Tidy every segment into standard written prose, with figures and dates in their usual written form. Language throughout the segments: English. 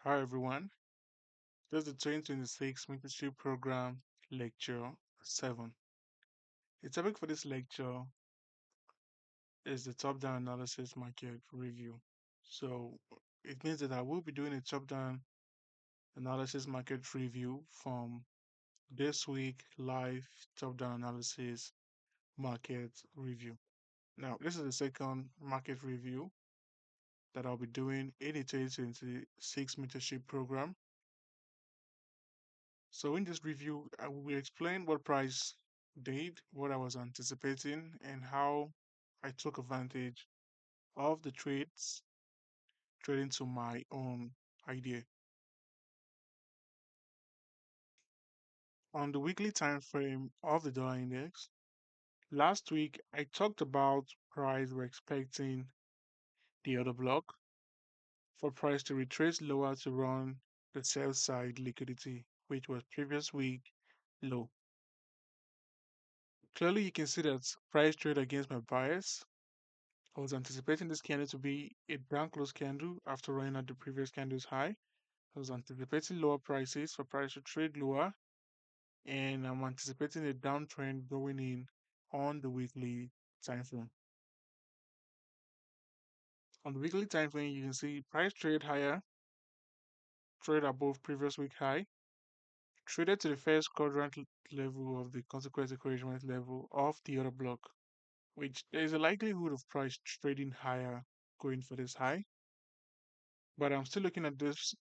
Hi everyone, this is the 2026 Mentorship Program Lecture 7. The topic for this lecture is the top-down analysis market review. So it means that I will be doing a top-down analysis market review from this week live top-down analysis market review. Now, this is the second market review that I'll be doing in the 2026 Mentorship Program. So in this review, I will explain what price did, what I was anticipating, and how I took advantage of the trades trading to my own idea. On the weekly time frame of the dollar index, last week I talked about price we're expecting the other block for price to retrace lower to run the sell side liquidity, which was previous week low. Clearly, you can see that price trade against my bias. I was anticipating this candle to be a down close candle after running at the previous candle's high. I was anticipating lower prices for price to trade lower, and I'm anticipating a downtrend going in on the weekly time frame. On the weekly time frame, you can see price trade higher, trade above previous week high, traded to the first quadrant level of the consequence encouragement level of the other block, which there is a likelihood of price trading higher going for this high. But I'm still looking at this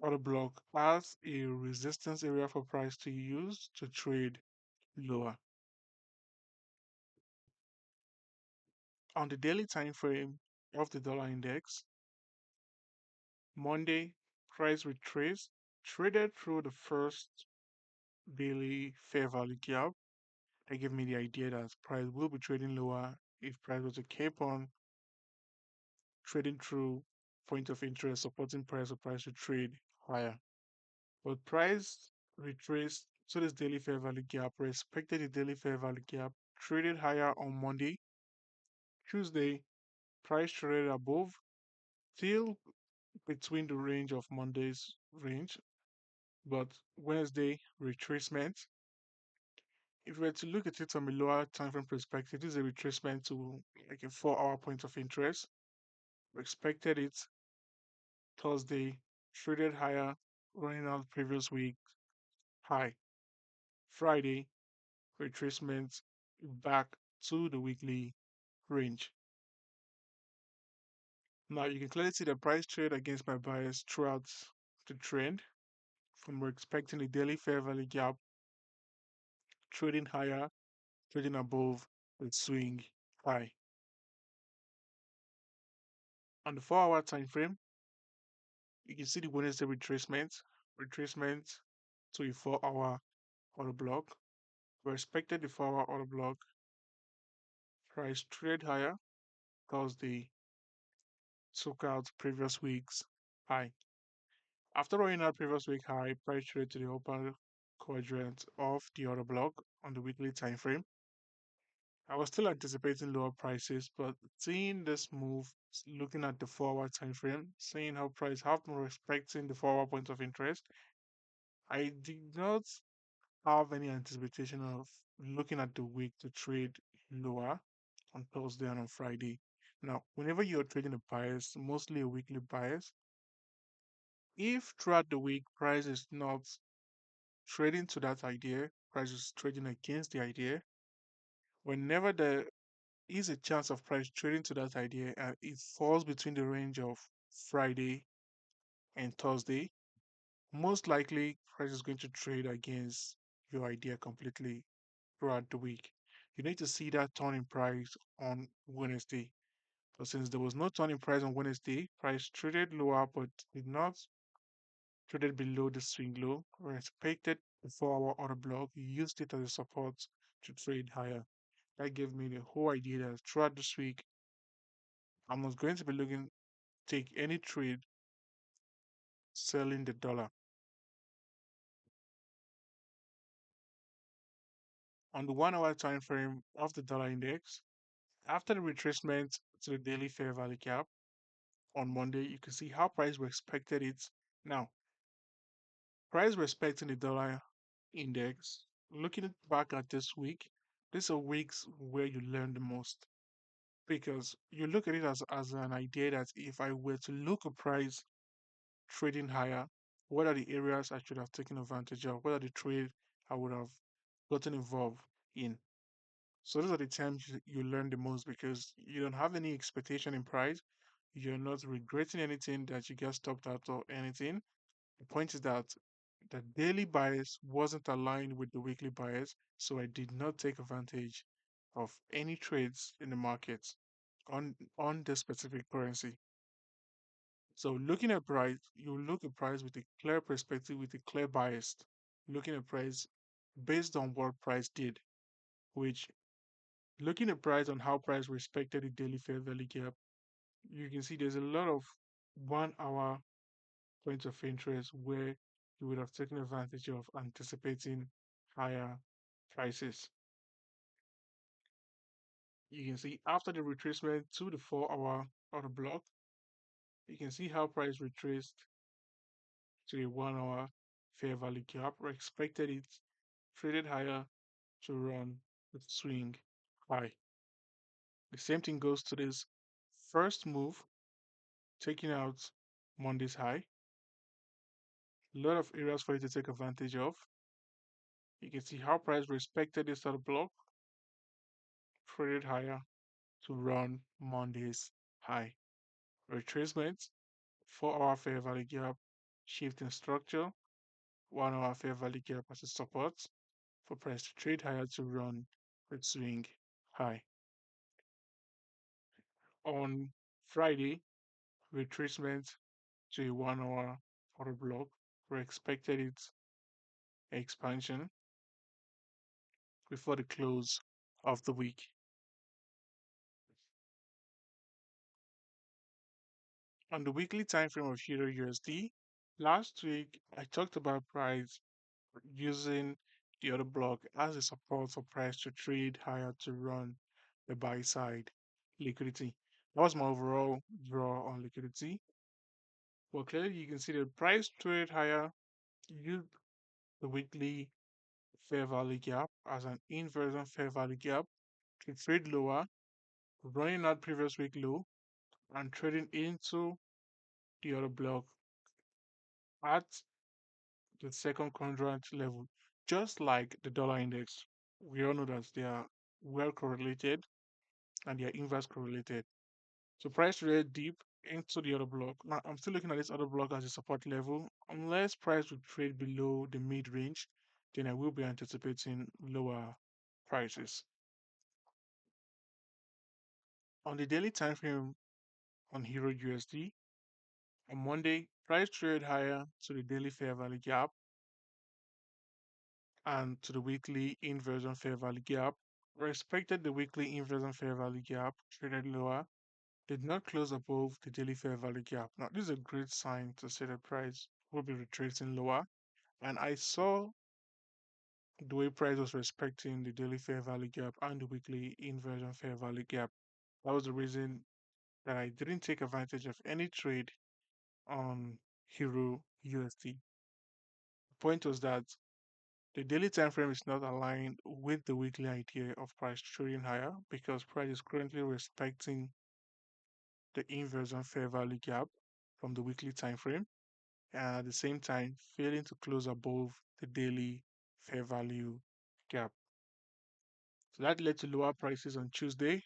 order block as a resistance area for price to use to trade lower. On the daily time frame of the dollar index, Monday price retraced, traded through the first daily fair value gap. That gave me the idea that price will be trading lower if price was to keep on trading through point of interest, supporting price or price to trade higher. But price retraced to this daily fair value gap, respected the daily fair value gap, traded higher on Monday. Tuesday, price traded above, still between the range of Monday's range, but Wednesday retracement. If we were to look at it from a lower time frame perspective, this is a retracement to like a 4 hour point of interest. We expected it Thursday, traded higher, running out previous week high. Friday, retracement back to the weekly range. Now you can clearly see the price trade against my bias throughout the trend. From we're expecting the daily fair value gap, trading higher, trading above the swing high. On the 4 hour time frame, you can see the Wednesday retracement to a 4 hour order block. We expected the 4 hour order block, price trade higher because they took out previous week's high. After running out previous week high, price traded to the upper quadrant of the order block on the weekly time frame. I was still anticipating lower prices, but seeing this move, looking at the 4 hour time frame, seeing how price have been respecting the 4 hour point of interest, I did not have any anticipation of looking at the week to trade lower on Thursday and on Friday. Now, whenever you're trading a bias, mostly a weekly bias, if throughout the week price is not trading to that idea, price is trading against the idea, whenever there is a chance of price trading to that idea and it falls between the range of Friday and Thursday, most likely price is going to trade against your idea completely throughout the week. You need to see that turn in price on Wednesday. But since there was no turn in price on Wednesday, price traded lower but did not traded below the swing low, respected the 4 hour order block, used it as a support to trade higher. That gave me the whole idea that throughout this week, I'm not going to be looking take any trade selling the dollar. On the 1 hour time frame of the dollar index, after the retracement to the daily fair value gap on Monday, you can see how price we expected it Now, price respecting the dollar index, looking back at this week, these are weeks where you learn the most because you look at it as an idea that if I were to look at price trading higher, what are the areas I should have taken advantage of? What are the trade I would have gotten involved in? So those are the times you learn the most because you don't have any expectation in price. You're not regretting anything that you get stopped out or anything. The point is that the daily bias wasn't aligned with the weekly bias, so I did not take advantage of any trades in the markets on the specific currency. So looking at price, you look at price with a clear perspective, with a clear bias. Looking at price based on what price did, which looking at price on how price respected the daily fair value gap, you can see there's a lot of 1 hour points of interest where you would have taken advantage of anticipating higher prices. You can see after the retracement to the 4 hour order block, you can see how price retraced to the 1 hour fair value gap. We expected it traded higher to run with swing high. The same thing goes to this first move, taking out Monday's high. A lot of areas for you to take advantage of. You can see how price respected this order block, traded higher to run Monday's high. Retracement, 4 hour fair value gap, shift in structure, 1 hour fair value gap as a support for price to trade higher to run with swing high. On Friday, retracement to a 1 hour order block. We expected its expansion before the close of the week. On the weekly time frame of Euro USD, last week I talked about price using the order block as a support for price to trade higher to run the buy side liquidity. That was my overall draw on liquidity. Well, clearly you can see the price trade higher, use the weekly fair value gap as an inversion fair value gap to trade lower, running out previous week low, and trading into the other block at the second quadrant level, just like the dollar index. We all know that they are well correlated and they are inverse correlated. So price traded deep into the other block. Now I'm still looking at this other block as a support level. Unless price will trade below the mid range, then I will be anticipating lower prices. On the daily time frame on Euro USD, on Monday, price traded higher to the daily fair value gap and to the weekly inversion fair value gap. Respected the weekly inversion fair value gap, traded lower, did not close above the daily fair value gap. Now, this is a great sign to say the price will be retracing lower. And I saw the way price was respecting the daily fair value gap and the weekly inversion fair value gap. That was the reason that I didn't take advantage of any trade on Euro USD. The point was that the daily time frame is not aligned with the weekly idea of price trading higher because price is currently respecting the inversion fair value gap from the weekly time frame and at the same time failing to close above the daily fair value gap. So that led to lower prices on Tuesday,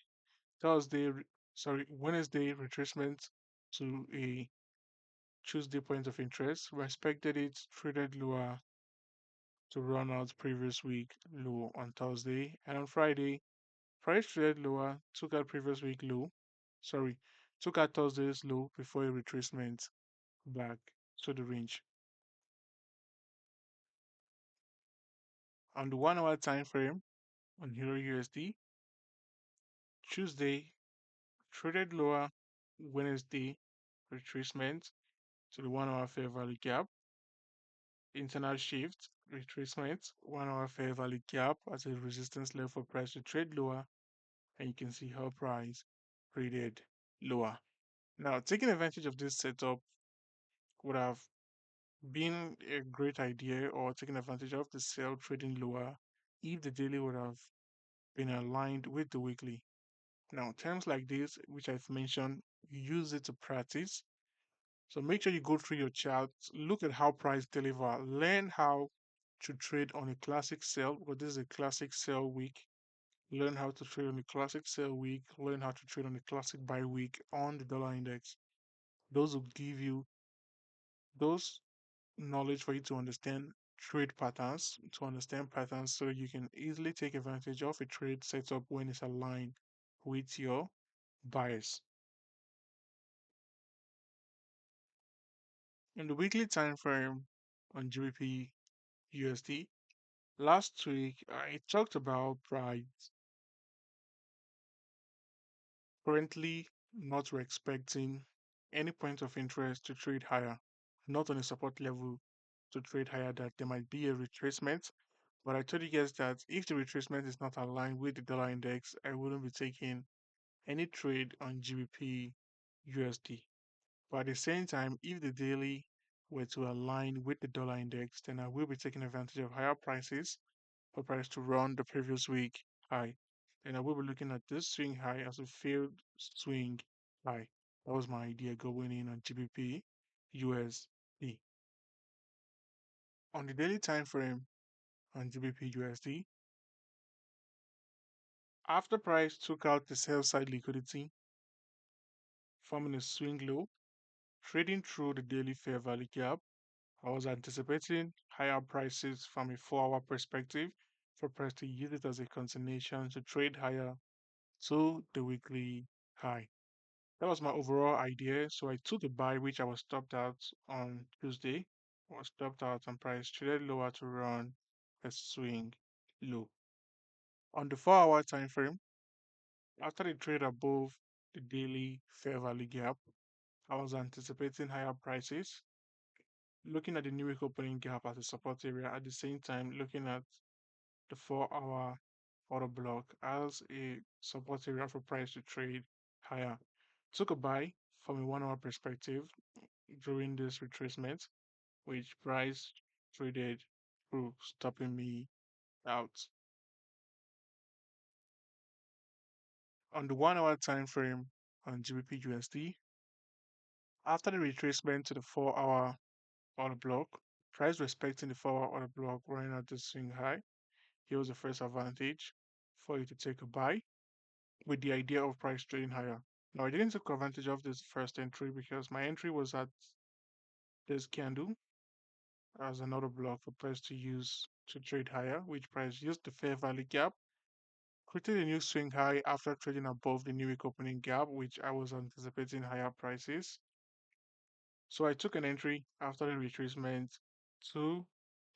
Wednesday retracement to a Tuesday point of interest. Respected it, traded lower to run out previous week low on Thursday. And on Friday, price traded lower, took out previous week low. Sorry, took out Thursday's low before a retracement back to the range. On the 1 hour time frame on Euro USD, Tuesday traded lower, Wednesday retracement to the 1 hour fair value gap, internal shift, retracement, 1 hour fair value gap as a resistance level for price to trade lower, and you can see how price traded lower. Now, taking advantage of this setup would have being a great idea or taking advantage of the sell trading lower if the daily would have been aligned with the weekly. Now, terms like this, which I've mentioned, you use it to practice. So make sure you go through your charts, look at how price deliver, learn how to trade on a classic sell, because this is a classic sell week. Learn how to trade on a classic sell week, learn how to trade on a classic buy week on the dollar index. Those will give you those knowledge for you to understand trade patterns, to understand patterns so you can easily take advantage of a trade setup when it's aligned with your bias. In the weekly time frame on GBP USD, last week I talked about price currently not expecting any point of interest to trade higher, not on a support level to trade higher, that there might be a retracement. But I told you guys that if the retracement is not aligned with the dollar index, I wouldn't be taking any trade on GBP USD. But at the same time, if the daily were to align with the dollar index, then I will be taking advantage of higher prices for price to run the previous week high. And I will be looking at this swing high as a failed swing high. That was my idea going in on GBP USD. On the daily time frame on GBP USD, after price took out the sell side liquidity, forming a swing low, trading through the daily fair value gap, I was anticipating higher prices from a 4-hour perspective for price to use it as a continuation to trade higher to the weekly high. That was my overall idea. So I took a buy, which I was stopped out on Tuesday. I was stopped out on price, traded lower to run a swing low. On the 4-hour time frame, after the trade above the daily fair value gap, I was anticipating higher prices, looking at the new week opening gap as a support area, at the same time looking at the 4-hour order block as a support area for price to trade higher. Took a buy from a 1-hour perspective during this retracement, which price traded through, stopping me out. On the 1-hour time frame on GBP USD, after the retracement to the 4-hour order block, price respecting the 4-hour order block running at the swing high, here was the first advantage for you to take a buy with the idea of price trading higher. Now, I didn't take advantage of this first entry because my entry was at this candle as another block for price to use to trade higher, which price used the fair value gap, created a new swing high after trading above the new week opening gap, which I was anticipating higher prices. So I took an entry after the retracement to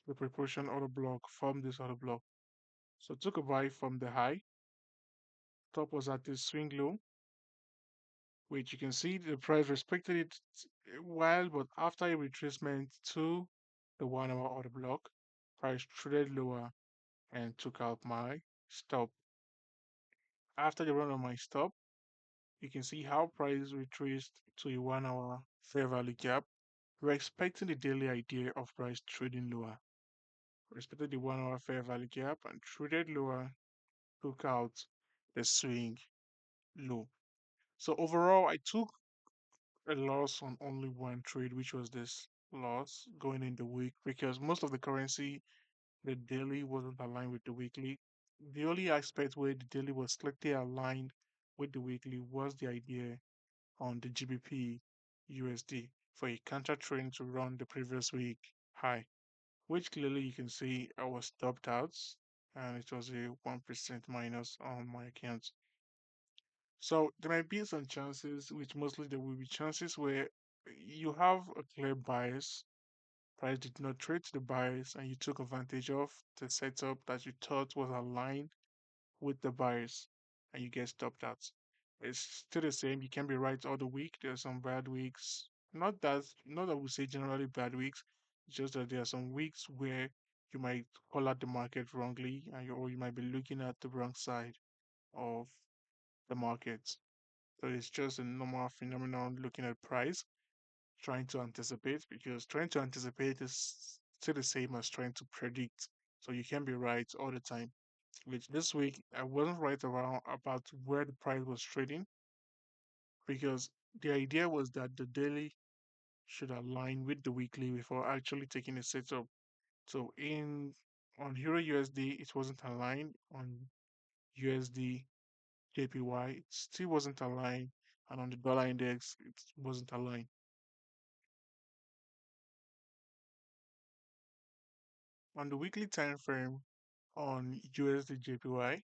the proportion order block from this order block. So took a buy from the high, top was at this swing low, which you can see the price respected it a while, but after a retracement to the 1-hour order block, price traded lower and took out my stop. After the run of my stop, you can see how price retraced to a 1-hour fair value gap. We're expecting the daily idea of price trading lower. Respected the 1-hour fair value gap and traded lower, took out the swing low. So overall, I took a loss on only one trade, which was this loss going in the week because most of the currency, the daily wasn't aligned with the weekly. The only aspect where the daily was slightly aligned with the weekly was the idea on the GBP USD for a counter trend to run the previous week high, which clearly you can see I was stopped out and it was a 1% minus on my account. So there might be some chances, which mostly there will be chances where you have a clear bias, price did not trade to the bias, and you took advantage of the setup that you thought was aligned with the bias, and you get stopped out. It's still the same. You can be right all the week. There are some bad weeks. Not that we say generally bad weeks. It's just that there are some weeks where you might call out the market wrongly, or you might be looking at the wrong side of the market. So it's just a normal phenomenon looking at price. trying to anticipate, because trying to anticipate is still the same as trying to predict. So you can't be right all the time. Which this week I wasn't right around about where the price was trading, because the idea was that the daily should align with the weekly before actually taking a setup. So in on Euro USD it wasn't aligned, on USD JPY it still wasn't aligned, and on the dollar index it wasn't aligned. On the weekly time frame on USD JPY,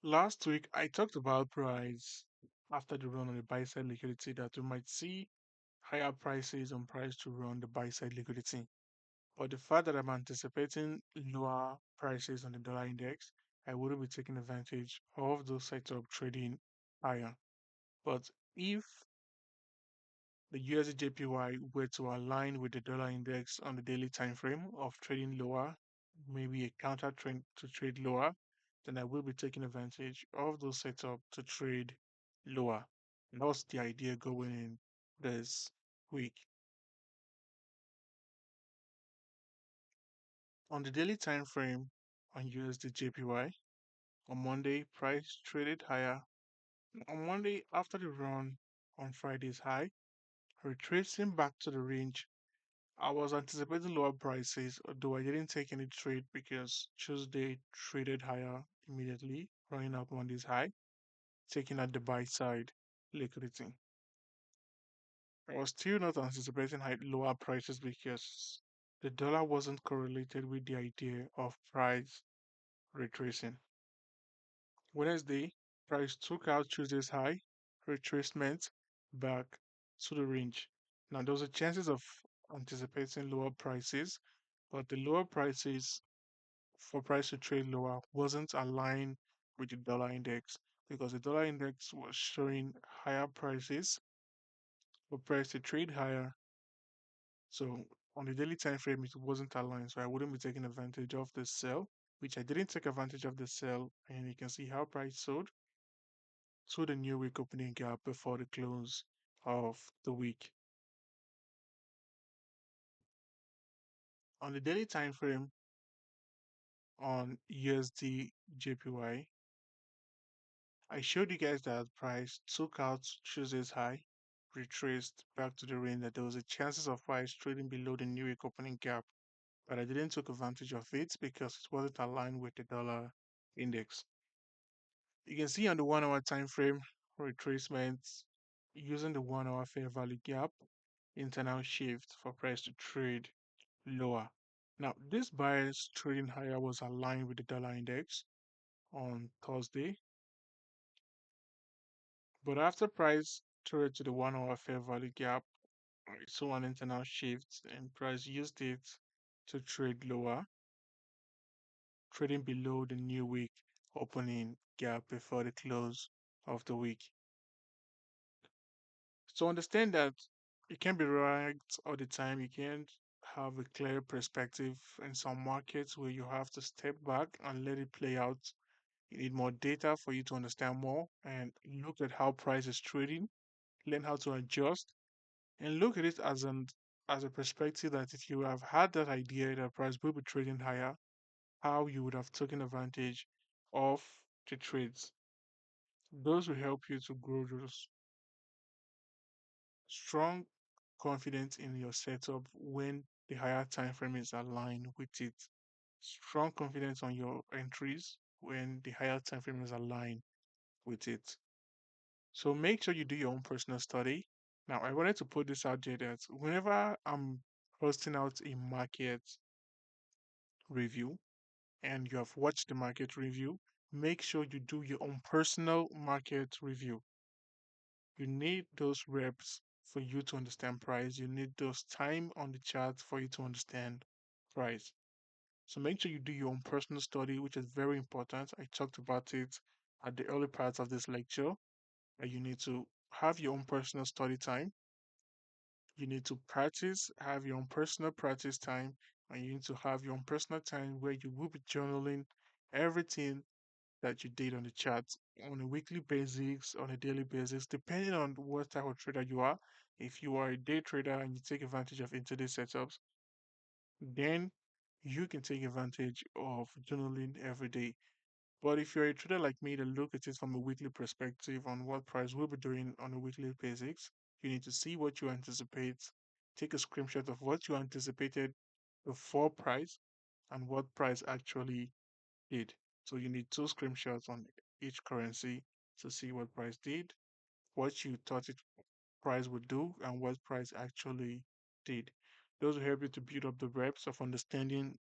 last week I talked about price after the run on the buy side liquidity that we might see higher prices on price to run the buy side liquidity. But the fact that I'm anticipating lower prices on the dollar index, I wouldn't be taking advantage of those setup trading higher. But if the USD JPY were to align with the dollar index on the daily time frame of trading lower, maybe a counter trend to trade lower, then I will be taking advantage of those setup to trade lower. And that's the idea going in this week. On the daily time frame on USD JPY, on Monday, price traded higher. On Monday, after the run on Friday's high, retracing back to the range. I was anticipating lower prices, although I didn't take any trade because Tuesday traded higher immediately, running up Monday's high, taking out the buy side liquidity. I was still not anticipating lower prices because the dollar wasn't correlated with the idea of price retracing. Wednesday, price took out Tuesday's high, retracement back to the range. Now, there was a chances of anticipating lower prices, but the lower prices for price to trade lower wasn't aligned with the dollar index, because the dollar index was showing higher prices for price to trade higher. So on the daily time frame, it wasn't aligned, so I wouldn't be taking advantage of the sell, which I didn't take advantage of the sell, and you can see how price sold to the new week opening gap before the close of the week. On the daily time frame on USD JPY, I showed you guys that price took out Tuesday's high, retraced back to the range, that there was a chances of price trading below the new week opening gap, but I didn't take advantage of it because it wasn't aligned with the dollar index. You can see on the 1 hour time frame retracements using the 1 hour fair value gap, internal shift for price to trade lower. Now, this bias trading higher was aligned with the dollar index on Thursday, but after price traded to the 1 hour fair value gap, I saw an internal shift and price used it to trade lower, trading below the new week opening gap before the close of the week. So understand that you can't be right all the time. You can't have a clear perspective in some markets where you have to step back and let it play out. You need more data for you to understand more and look at how price is trading, learn how to adjust, and look at it as a perspective that if you have had that idea that price will be trading higher, how you would have taken advantage of the trades. Those will help you to grow those strong confidence in your setup when the higher time frame is aligned with it. Strong confidence on your entries when the higher time frame is aligned with it. So make sure you do your own personal study. Now, I wanted to put this out there that whenever I'm posting out a market review and you have watched the market review, make sure you do your own personal market review. You need those reps for you to understand price. You need those time on the chart for you to understand price. So make sure you do your own personal study, which is very important. I talked about it at the early parts of this lecture. That you need to have your own personal study time. You need to practice, have your own personal practice time, and you need to have your own personal time where you will be journaling everything that you did on the chart on a weekly basis, on a daily basis, depending on what type of trader you are. If you are a day trader and you take advantage of intraday setups, then you can take advantage of journaling every day. But if you're a trader like me that look at it from a weekly perspective on what price will be doing on a weekly basis, you need to see what you anticipate, take a screenshot of what you anticipated before price and what price actually did. So you need two screenshots on each currency to see what price did, what you thought it price would do, and what price actually did. Those will help you to build up the reps of understanding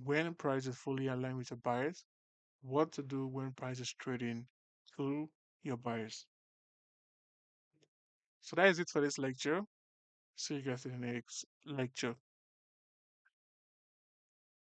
when price is fully aligned with your buyers, what to do when price is trading through your buyers. So that is it for this lecture. See you guys in the next lecture.